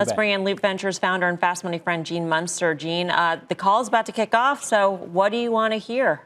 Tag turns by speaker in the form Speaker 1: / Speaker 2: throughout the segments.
Speaker 1: Let's bring in Loop Ventures founder and Fast Money friend Gene Munster. Gene, the call is about to kick off, so what do you want to hear?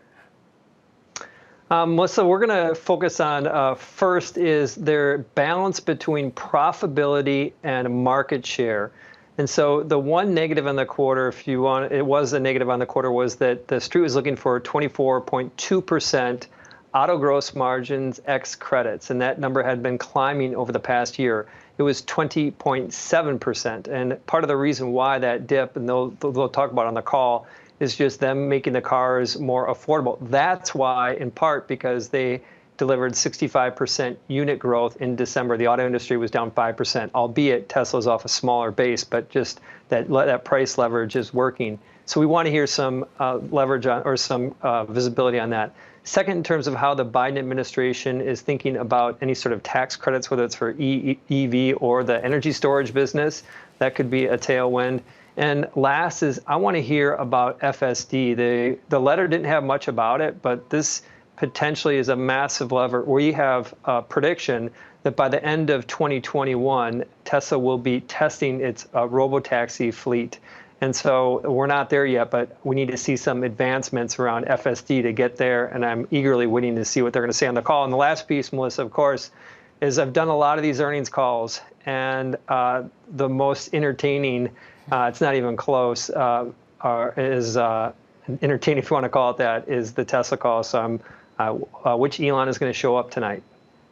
Speaker 2: Melissa, we're going to focus on first is their balance between profitability and market share. And so the one negative on the quarter, if you want, it was a negative on the quarter, was that the street was looking for 24.2% auto gross margins ex credits, and that number had been climbing over the past year. It was 20.7%, and part of the reason why that dip, and they'll talk about on the call, is just them making the cars more affordable. That's why, in part, because they delivered 65% unit growth in December. The auto industry was down 5%, albeit Tesla's off a smaller base, but just that price leverage is working. So we want to hear some leverage on, or some visibility on that. Second, in terms of how the Biden administration is thinking about any sort of tax credits, whether it's for EV or the energy storage business, that could be a tailwind. And last is I want to hear about FSD. The letter didn't have much about it, but this potentially is a massive lever. We have a prediction that by the end of 2021, Tesla will be testing its robotaxi fleet. And so we're not there yet, but we need to see some advancements around FSD to get there. And I'm eagerly waiting to see what they're going to say on the call. And the last piece, Melissa, of course, is I've done a lot of these earnings calls, and the most entertaining, it's not even close, is entertaining, if you want to call it that, is the Tesla call. So which Elon is going to show up tonight?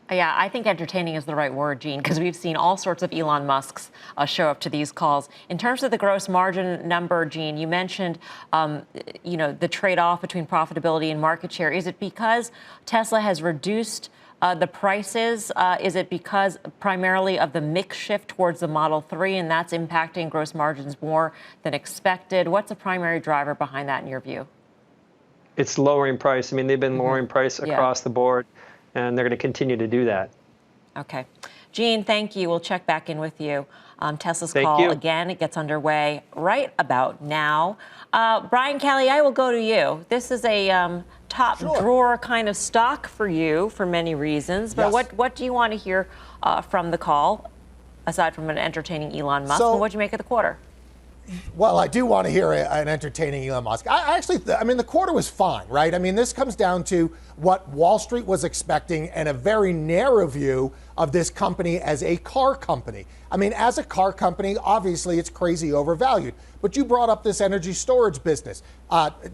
Speaker 1: Yeah, I think entertaining is the right word, Gene, because we've seen all sorts of Elon Musks show up to these calls. In terms of the gross margin number, Gene, you mentioned, the trade-off between profitability and market share. Is it because Tesla has reduced the prices? Is it because primarily of the mix shift towards the Model 3, and that's impacting gross margins more than expected? What's the primary driver behind that in your view?
Speaker 2: It's lowering price. I mean, they've been lowering price across the board, and they're going to continue to do that.
Speaker 1: Okay. Gene, thank you. We'll check back in with you. Tesla's call, again, it gets underway right about now. Brian Kelly, I will go to you. This is a top drawer kind of stock for you for many reasons, but what do you want to hear from the call, aside from an entertaining Elon Musk, and what do you make of the quarter?
Speaker 3: Well, I do want to hear an entertaining Elon Musk. I mean, the quarter was fine, right? I mean, this comes down to what Wall Street was expecting and a very narrow view of this company as a car company. I mean, as a car company, obviously it's crazy overvalued. But you brought up this energy storage business.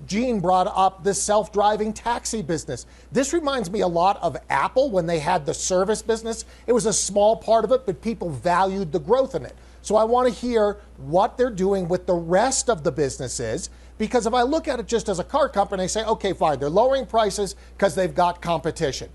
Speaker 3: Gene brought up this self-driving taxi business. This reminds me a lot of Apple when they had the service business. It was a small part of it, but people valued the growth in it. So I want to hear what they're doing with the rest of the businesses, because if I look at it just as a car company, I say, okay, fine, they're lowering prices because they've got competition.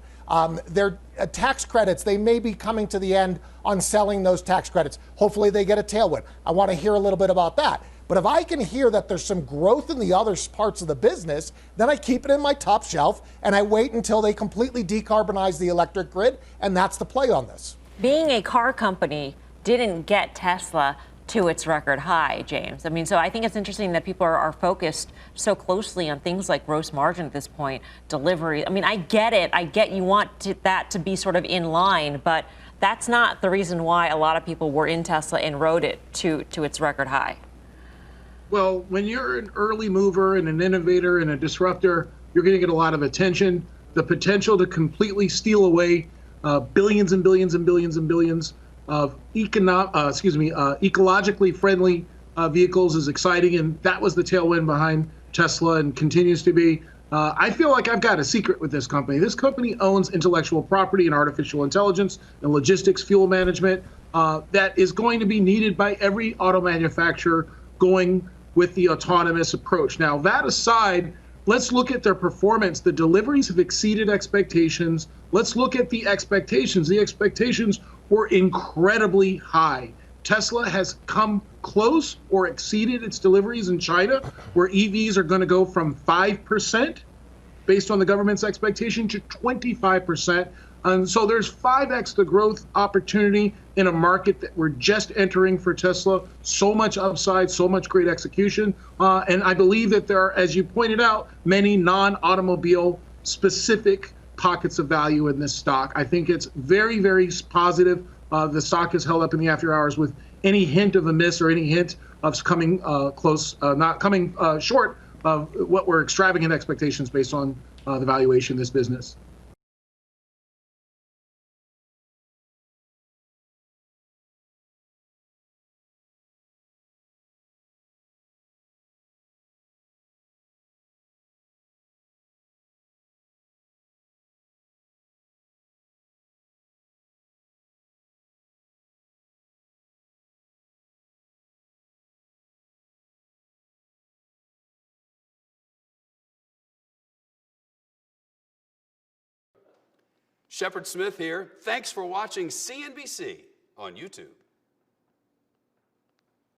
Speaker 3: Their tax credits, they may be coming to the end on selling those tax credits. Hopefully they get a tailwind. I want to hear a little bit about that. But if I can hear that there's some growth in the other parts of the business, then I keep it in my top shelf and I wait until they completely decarbonize the electric grid. And that's the play on this.
Speaker 1: Being a car company didn't get Tesla to its record high, James. I mean, so I think it's interesting that people are focused so closely on things like gross margin at this point, delivery. I mean, I get it. I get you want that to be sort of in line, but that's not the reason why a lot of people were in Tesla and rode it to its record high.
Speaker 4: Well, when you're an early mover and an innovator and a disruptor, you're going to get a lot of attention. The potential to completely steal away billions and billions and billions and billions of ecologically friendly vehicles is exciting, and that was the tailwind behind Tesla and continues to be. I feel like I've got a secret with this company. This company owns intellectual property in artificial intelligence and logistics, fuel management that is going to be needed by every auto manufacturer going with the autonomous approach. Now, that aside, let's look at their performance. The deliveries have exceeded expectations. Let's look at the expectations. The expectations were incredibly high. Tesla has come close or exceeded its deliveries in China, where EVs are going to go from 5%, based on the government's expectation, to 25%. And so there's 5x the growth opportunity in a market that we're just entering for Tesla. So much upside, so much great execution. And I believe that there are, as you pointed out, many non-automobile specific pockets of value in this stock. I think it's very, very positive. The stock is held up in the after hours with any hint of a miss or any hint of coming close, not coming short of what were extravagant expectations based on the valuation of this business.
Speaker 5: Shepard Smith here. Thanks for watching CNBC on YouTube.